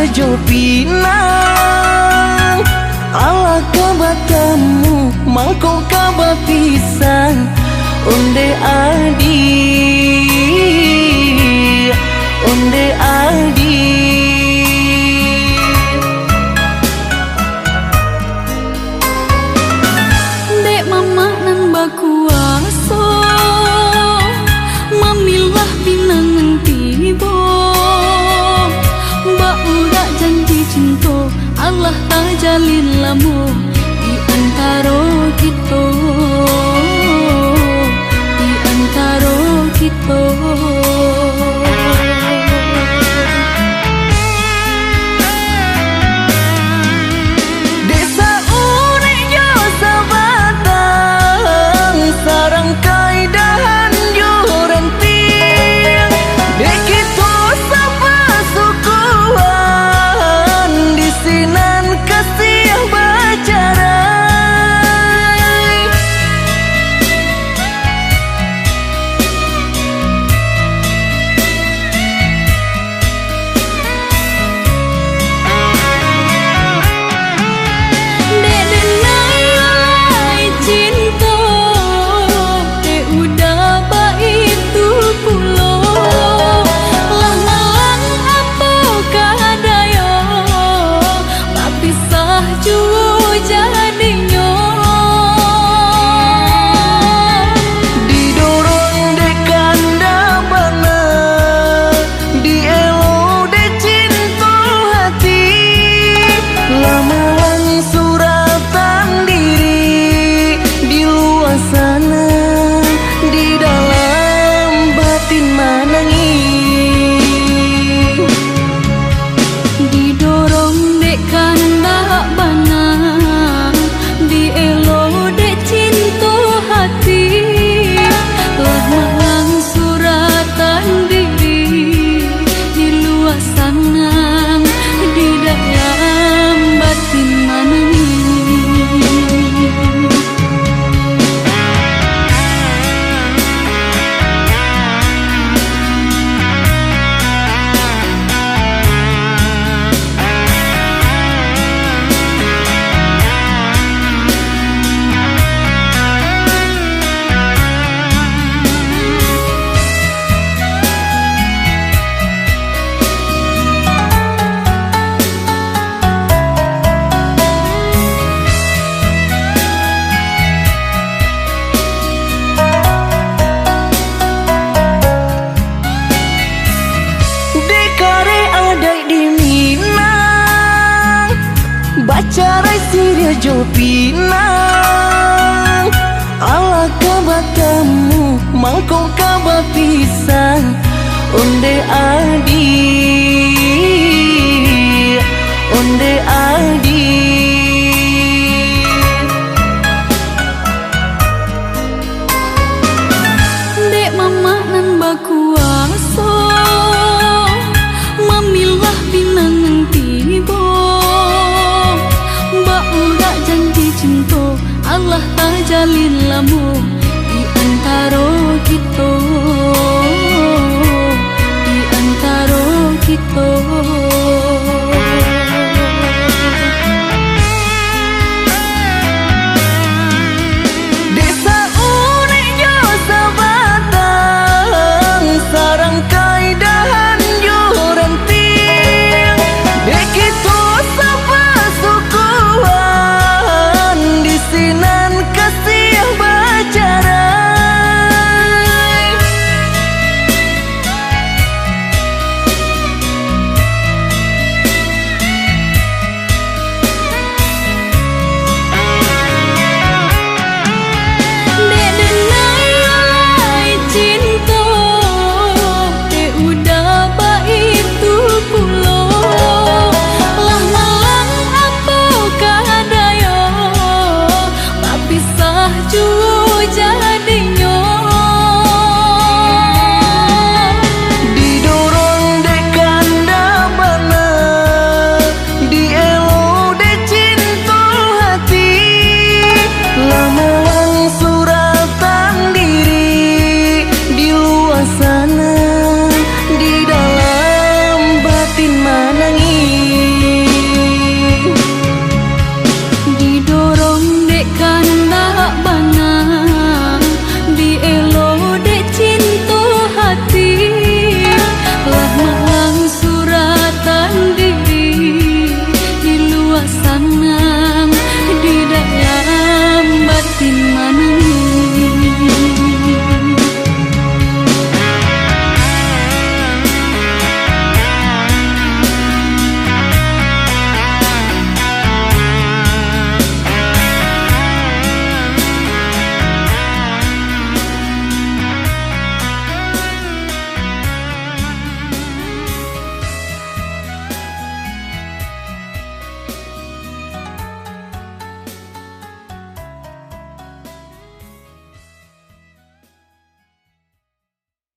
siria jo pinang ala kabatamu mangko kaba pisang onde adi onde adi dek mama nan bakuaso mamilah pinang tibo mbak udah janji cinta Allah tak jalin lamu di antara kita di antara kita. Desa urek yo sabatang sarang kaidahan yo renting dek kita sapa sukuan di sinan kasih bacarai Dek denai alai cinta dek udah baik tu pulo lah malang apa kadaya tak pisah jua jadinya didorong dek kanda bana dielo dek cinta hati lamalan suratan diri di luar sana di dalam batin manangi didorong dek kandak bana dielo dek cinta hati lah malang suratan diri di luar sana di dalam batin manangi. dekare adai di Minang bacarai siria jo pinang ala kabatamu mangko kaba pisang onde adi onde adi Dek mama nan bakuaso mamilah pinang tibo mbak udah janji cinta Allah tak jalin